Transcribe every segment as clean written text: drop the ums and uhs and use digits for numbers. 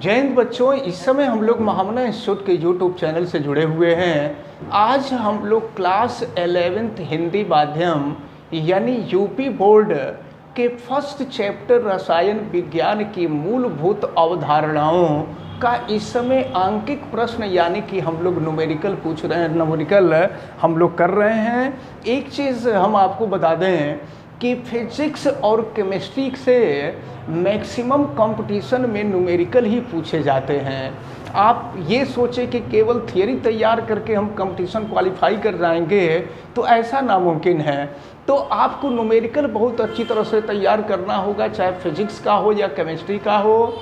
जय हिंद बच्चों, इस समय हम लोग महामना इंस्टीट्यूट के यूट्यूब चैनल से जुड़े हुए हैं। आज हम लोग क्लास 11th हिंदी माध्यम यानी यूपी बोर्ड के फर्स्ट चैप्टर रसायन विज्ञान की मूलभूत अवधारणाओं का इस समय आंकिक प्रश्न यानी कि हम लोग न्यूमेरिकल पूछ रहे हैं, न्यूमेरिकल हम लोग कर रहे हैं। एक चीज़ हम आपको बता दें कि फिजिक्स और केमिस्ट्री से मैक्सिमम कंपटीशन में न्यूमेरिकल ही पूछे जाते हैं। आप ये सोचें कि केवल थियरी तैयार करके हम कंपटीशन क्वालिफाई कर जाएंगे तो ऐसा नामुमकिन है। तो आपको न्यूमेरिकल बहुत अच्छी तरह से तैयार करना होगा, चाहे फिजिक्स का हो या केमिस्ट्री का हो।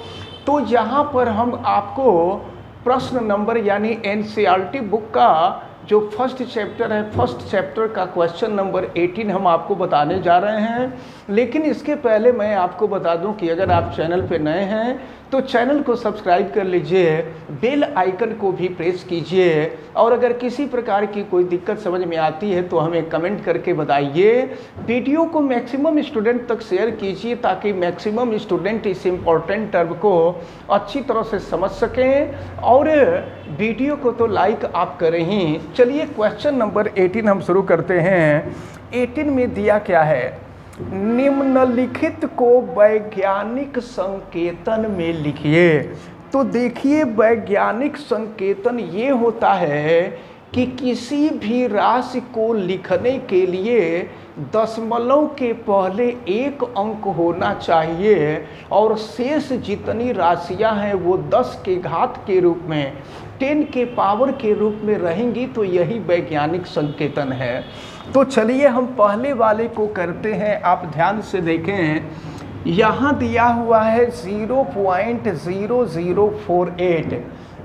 तो यहाँ पर हम आपको प्रश्न नंबर यानी एनसीईआरटी बुक का जो फर्स्ट चैप्टर है, फर्स्ट चैप्टर का क्वेश्चन नंबर 18 हम आपको बताने जा रहे हैं। लेकिन इसके पहले मैं आपको बता दूं कि अगर आप चैनल पे नए हैं तो चैनल को सब्सक्राइब कर लीजिए, बेल आइकन को भी प्रेस कीजिए और अगर किसी प्रकार की कोई दिक्कत समझ में आती है तो हमें कमेंट करके बताइए। वीडियो को मैक्सिमम स्टूडेंट तक शेयर कीजिए ताकि मैक्सिमम स्टूडेंट इस इम्पोर्टेंट टर्म को अच्छी तरह से समझ सकें और वीडियो को तो लाइक आप करें ही। चलिए क्वेश्चन नंबर 18 हम शुरू करते हैं। 18 में दिया क्या है, निम्नलिखित को वैज्ञानिक संकेतन में लिखिए। तो देखिए, वैज्ञानिक संकेतन ये होता है कि किसी भी राशि को लिखने के लिए दशमलव के पहले एक अंक होना चाहिए और शेष जितनी राशियां हैं वो 10 के घात के रूप में, 10 के पावर के रूप में रहेंगी। तो यही वैज्ञानिक संकेतन है। तो चलिए हम पहले वाले को करते हैं। आप ध्यान से देखें, यहाँ दिया हुआ है 0.0048।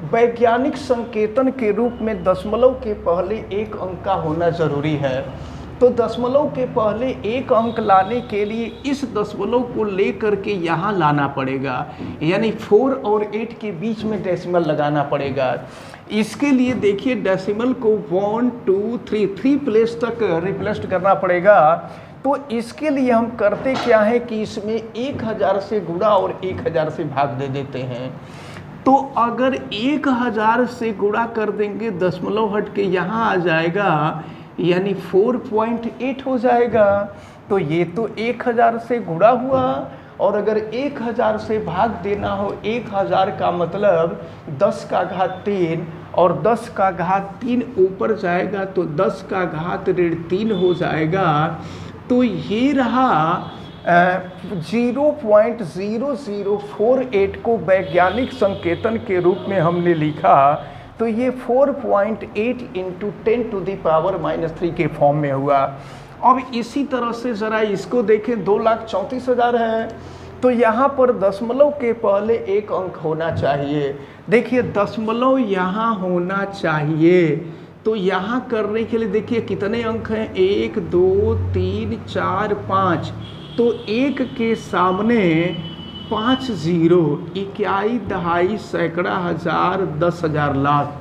वैज्ञानिक संकेतन के रूप में दशमलव के पहले एक अंक का होना जरूरी है। तो दशमलव के पहले एक अंक लाने के लिए इस दशमलव को लेकर के यहाँ लाना पड़ेगा, यानी 4 और 8 के बीच में डेसिमल लगाना पड़ेगा। इसके लिए देखिए डेसिमल को 1 2 3 प्लेस तक रिप्लेस करना पड़ेगा। तो इसके लिए हम करते क्या है कि इसमें 1000 से गुणा और 1000 से भाग दे देते हैं। तो अगर 1000 से गुणा कर देंगे, दशमलव हट के यहाँ आ जाएगा, यानी 4.8 हो जाएगा। तो ये तो 1000 से गुणा हुआ और अगर 1000 से भाग देना हो, 1000 का मतलब 10 का घात 3 और 10 का घात 3 ऊपर जाएगा तो 10 का घात ऋण 3 हो जाएगा। तो ये रहा 0.0048 को वैज्ञानिक संकेतन के रूप में हमने लिखा। तो ये 4.8 × 10⁻³ के फॉर्म में हुआ। अब इसी तरह से ज़रा इसको देखें, 2,34,000 है। तो यहाँ पर दशमलव के पहले एक अंक होना चाहिए। देखिए दशमलव यहाँ होना चाहिए। तो यहाँ करने के लिए देखिए कितने अंक हैं, 1 2 3 4 5। तो एक के सामने 5 0, इकाई दहाई सैकड़ा हजार 10,000 लाख।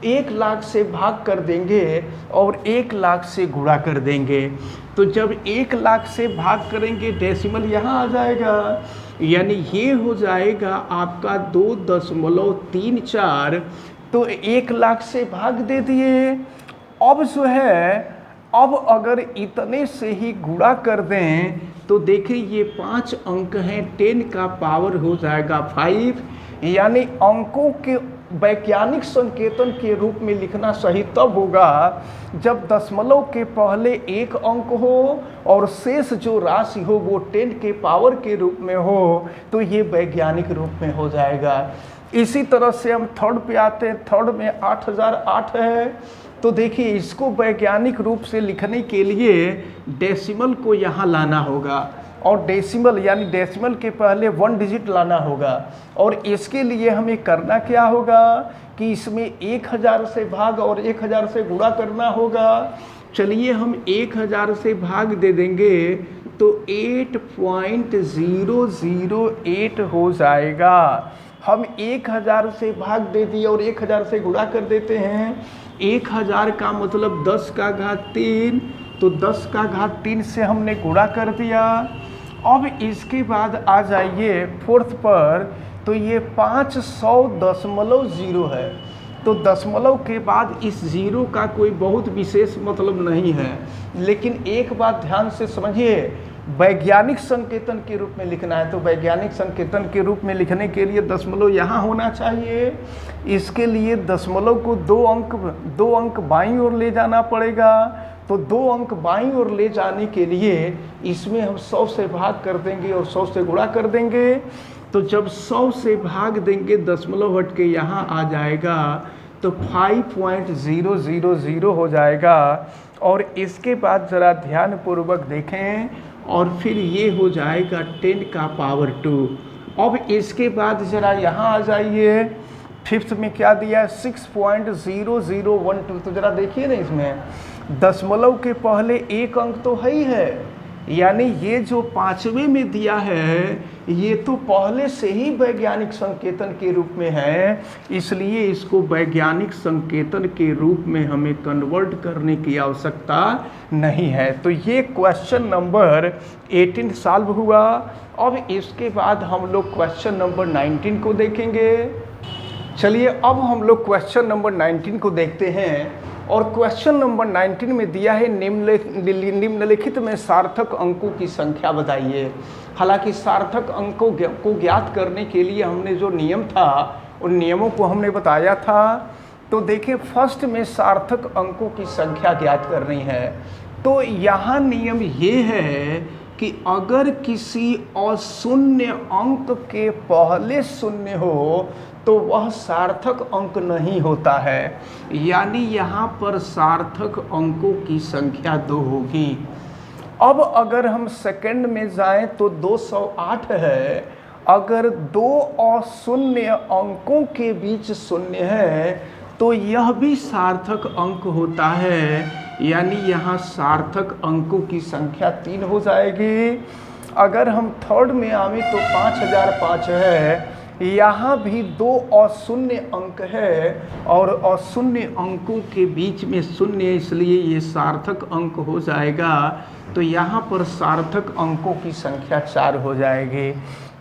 1 लाख से भाग कर देंगे और 1 लाख से गुणा कर देंगे। तो जब 1 लाख से भाग करेंगे डेसिमल यहाँ आ जाएगा, यानी ये हो जाएगा आपका 2.34। तो 1 लाख से भाग दे दिए। अब जो है, अब अगर इतने से ही गुणा कर दें तो देखिए ये 5 अंक हैं, 10 का पावर हो जाएगा 5। यानी अंकों के वैज्ञानिक संकेतन के रूप में लिखना सही तब होगा जब दशमलव के पहले एक अंक हो और शेष जो राशि हो वो 10 के पावर के रूप में हो। तो ये वैज्ञानिक रूप में हो जाएगा। इसी तरह से हम थर्ड पे आते हैं। थर्ड में 8008 है। तो देखिए इसको वैज्ञानिक रूप से लिखने के लिए डेसिमल को यहाँ लाना होगा और डेसिमल यानी डेसिमल के पहले 1 डिजिट लाना होगा। और इसके लिए हमें करना क्या होगा कि इसमें 1000 से भाग और 1000 से गुणा करना होगा। चलिए हम 1000 से भाग दे देंगे तो 8.008 हो जाएगा। हम 1000 से भाग दे दिए और 1000 से गुणा कर देते हैं। 1000 का मतलब 10 का घात 3, तो 10 का घात 3 से हमने गुणा कर दिया। अब इसके बाद आ जाइए फोर्थ पर। तो ये 500.0 है। तो दशमलव के बाद इस जीरो का कोई बहुत विशेष मतलब नहीं है। लेकिन एक बात ध्यान से समझिए, वैज्ञानिक संकेतन के रूप में लिखना है तो वैज्ञानिक संकेतन के रूप में लिखने के लिए दशमलव यहाँ होना चाहिए। इसके लिए दशमलव को दो अंक बाईं ओर ले जाना पड़ेगा। तो 2 अंक बाईं ओर ले जाने के लिए इसमें हम 100 से भाग कर देंगे और 100 से गुणा कर देंगे। तो जब 100 से भाग देंगे दशमलव हट के यहाँ आ जाएगा तो 5.000 हो जाएगा। और इसके बाद ज़रा ध्यानपूर्वक देखें और फिर ये हो जाएगा 10 का पावर 2। अब इसके बाद ज़रा यहाँ आ जाइए, फिफ्थ में क्या दिया है 6.0012। तो ज़रा देखिए ना, इसमें दशमलव के पहले एक अंक तो है ही है, यानी ये जो 5वें में दिया है ये तो पहले से ही वैज्ञानिक संकेतन के रूप में है, इसलिए इसको वैज्ञानिक संकेतन के रूप में हमें कन्वर्ट करने की आवश्यकता नहीं है। तो ये क्वेश्चन नंबर 18 सॉल्व हुआ। अब इसके बाद हम लोग क्वेश्चन नंबर 19 को देखेंगे। चलिए अब हम लोग क्वेश्चन नंबर 19 को देखते हैं। और क्वेश्चन नंबर 19 में दिया है निम्नलिखित में सार्थक अंकों की संख्या बताइए। हालांकि सार्थक अंकों को ज्ञात करने के लिए हमने जो नियम था उन नियमों को हमने बताया था। तो देखिए फर्स्ट में सार्थक अंकों की संख्या ज्ञात करनी है। तो यहाँ नियम ये है कि अगर किसी अशून्य अंक के पहले शून्य हो तो वह सार्थक अंक नहीं होता है, यानी यहाँ पर सार्थक अंकों की संख्या 2 होगी। अब अगर हम सेकंड में जाएं तो 208 है। अगर 2 अशून्य अंकों के बीच शून्य है तो यह भी सार्थक अंक होता है, यानी यहाँ सार्थक अंकों की संख्या 3 हो जाएगी। अगर हम थर्ड में आवें तो 5005 है, यहाँ भी 2 अशून्य अंक है और अशून्य अंकों के बीच में शून्य, इसलिए ये सार्थक अंक हो जाएगा। तो यहाँ पर सार्थक अंकों की संख्या 4 हो जाएगी।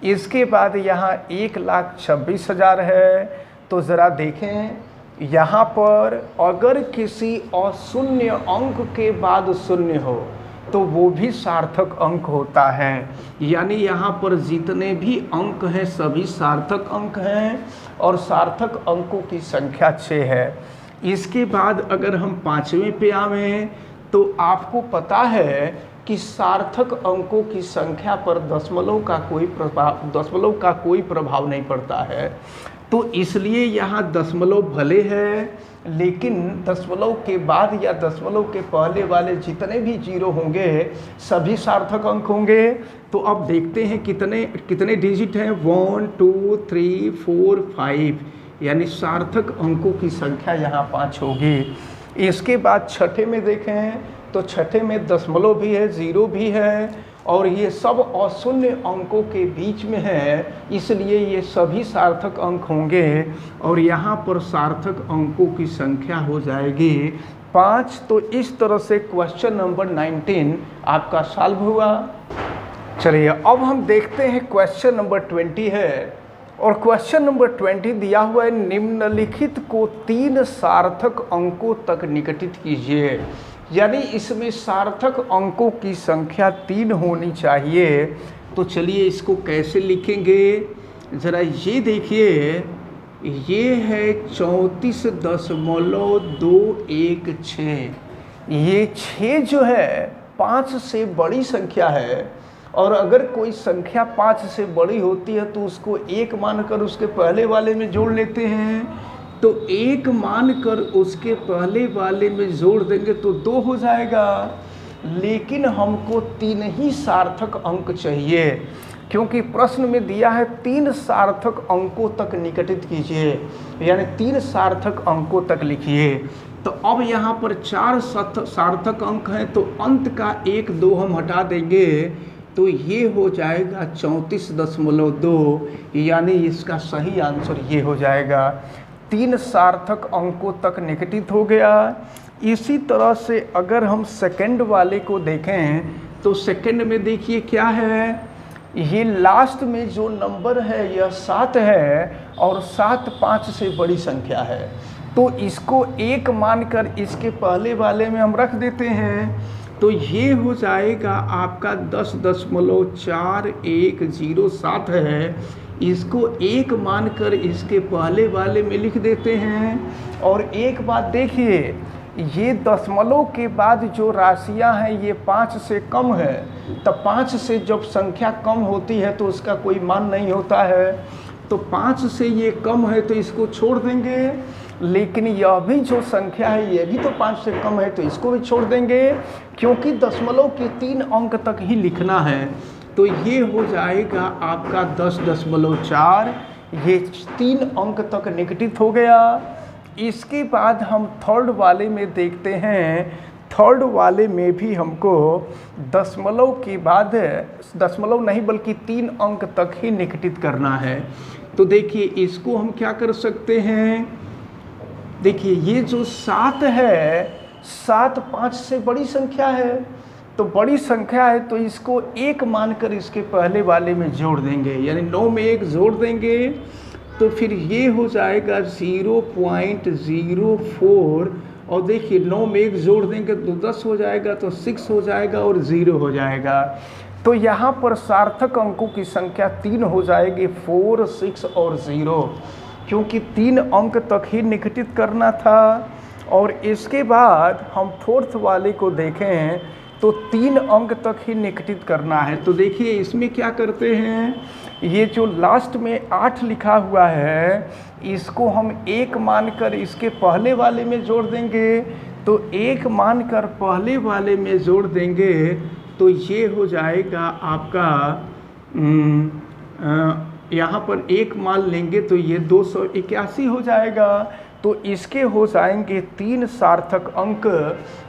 इसके बाद यहाँ 1,26,000 है। तो ज़रा देखें, यहाँ पर अगर किसी अशून्य अंक के बाद शून्य हो तो वो भी सार्थक अंक होता है, यानी यहाँ पर जितने भी अंक हैं सभी सार्थक अंक हैं और सार्थक अंकों की संख्या 6 है। इसके बाद अगर हम 5वें पे आवें तो आपको पता है कि सार्थक अंकों की संख्या पर दशमलव का कोई प्रभाव नहीं पड़ता है। तो इसलिए यहाँ दशमलव भले है, लेकिन दशमलव के बाद या दशमलव के पहले वाले जितने भी जीरो होंगे सभी सार्थक अंक होंगे। तो अब देखते हैं कितने डिजिट हैं, 1 2 3 4 5, यानी सार्थक अंकों की संख्या यहाँ 5 होगी। इसके बाद छठे में देखें तो छठे में दशमलव भी है, जीरो भी है और ये सब अशून्य अंकों के बीच में है, इसलिए ये सभी सार्थक अंक होंगे और यहाँ पर सार्थक अंकों की संख्या हो जाएगी 5। तो इस तरह से क्वेश्चन नंबर 19 आपका सॉल्व हुआ। चलिए अब हम देखते हैं क्वेश्चन नंबर 20 है और क्वेश्चन नंबर 20 दिया हुआ है निम्नलिखित को 3 सार्थक अंकों तक निकटित कीजिए, यानी इसमें सार्थक अंकों की संख्या 3 होनी चाहिए। तो चलिए इसको कैसे लिखेंगे, ज़रा ये देखिए, ये है 34.216। ये 6 जो है 5 से बड़ी संख्या है और अगर कोई संख्या 5 से बड़ी होती है तो उसको 1 मानकर उसके पहले वाले में जोड़ लेते हैं। तो 1 मानकर उसके पहले वाले में जोड़ देंगे तो 2 हो जाएगा, लेकिन हमको 3 ही सार्थक अंक चाहिए, क्योंकि प्रश्न में दिया है 3 सार्थक अंकों तक निकटित कीजिए, यानी 3 सार्थक अंकों तक लिखिए। तो अब यहाँ पर 4 सार्थक अंक हैं, तो अंत का 1 2 हम हटा देंगे तो ये हो जाएगा 34.2, यानी इसका सही आंसर ये हो जाएगा। 3 सार्थक अंकों तक निकटित हो गया। इसी तरह से अगर हम सेकंड वाले को देखें तो सेकंड में देखिए क्या है, ये लास्ट में जो नंबर है यह 7 है और 7 5 से बड़ी संख्या है, तो इसको 1 मानकर इसके पहले वाले में हम रख देते हैं। तो ये हो जाएगा आपका 10.4107 है, इसको 1 मानकर इसके पहले वाले में लिख देते हैं। और एक बात देखिए, ये दशमलव के बाद जो राशियां हैं ये 5 से कम है, तब 5 से जब संख्या कम होती है तो उसका कोई मान नहीं होता है, तो 5 से ये कम है तो इसको छोड़ देंगे। लेकिन यह भी जो संख्या है ये भी तो 5 से कम है, तो इसको भी छोड़ देंगे, क्योंकि दशमलव के 3 अंक तक ही लिखना है। तो ये हो जाएगा आपका 10.4, ये 3 अंक तक निगेटिव हो गया। इसके बाद हम थर्ड वाले में देखते हैं। थर्ड वाले में भी हमको दशमलव के बाद, दशमलव नहीं बल्कि 3 अंक तक ही निगेटिव करना है। तो देखिए इसको हम क्या कर सकते हैं, देखिए ये जो 7 है, 7 5 से बड़ी संख्या है, तो बड़ी संख्या है तो इसको 1 मानकर इसके पहले वाले में जोड़ देंगे, यानी 9 में 1 जोड़ देंगे, तो फिर ये हो जाएगा 0.04। और देखिए 9 में 1 जोड़ देंगे तो 10 हो जाएगा, तो 6 हो जाएगा और 0 हो जाएगा। तो यहाँ पर सार्थक अंकों की संख्या 3 हो जाएगी, 4, 6 और 0, क्योंकि 3 अंक तक ही निगेटिव करना था। और इसके बाद हम फोर्थ वाले को देखें तो 3 अंक तक ही निगेटिव करना है। तो देखिए इसमें क्या करते हैं, ये जो लास्ट में 8 लिखा हुआ है इसको हम 1 मानकर इसके पहले वाले में जोड़ देंगे, तो 1 मानकर पहले वाले में जोड़ देंगे, तो ये हो जाएगा आपका यहाँ पर 1 मान लेंगे तो ये 281 हो जाएगा। तो इसके हो जाएंगे 3 सार्थक अंक,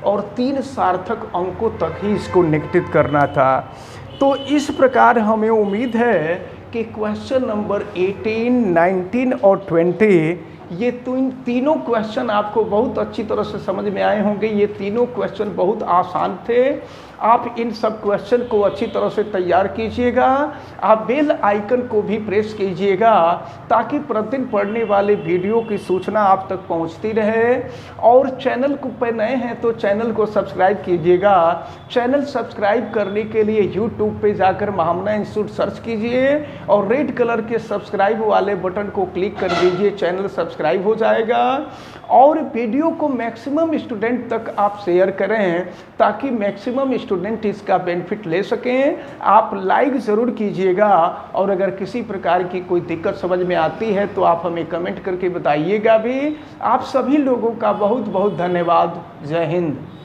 और 3 सार्थक अंकों तक ही इसको निगेटिव करना था। तो इस प्रकार हमें उम्मीद है कि क्वेश्चन नंबर 18, 19 और 20 ये तीनों क्वेश्चन आपको बहुत अच्छी तरह से समझ में आए होंगे। ये तीनों क्वेश्चन बहुत आसान थे। आप इन सब क्वेश्चन को अच्छी तरह से तैयार कीजिएगा। आप बेल आइकन को भी प्रेस कीजिएगा ताकि प्रतिदिन पढ़ने वाले वीडियो की सूचना आप तक पहुंचती रहे। और चैनल को पे नए हैं तो चैनल को सब्सक्राइब कीजिएगा। चैनल सब्सक्राइब करने के लिए यूट्यूब पे जाकर महामना इंस्टीट्यूट सर्च कीजिए और रेड कलर के सब्सक्राइब वाले बटन को क्लिक कर दीजिए, चैनल सब्सक्राइब हो जाएगा। और वीडियो को मैक्सिमम स्टूडेंट तक आप शेयर करें ताकि मैक्सिमम स्टूडेंट इसका बेनिफिट ले सकें। आप लाइक ज़रूर कीजिएगा, और अगर किसी प्रकार की कोई दिक्कत समझ में आती है तो आप हमें कमेंट करके बताइएगा भी। आप सभी लोगों का बहुत बहुत धन्यवाद। जय हिंद।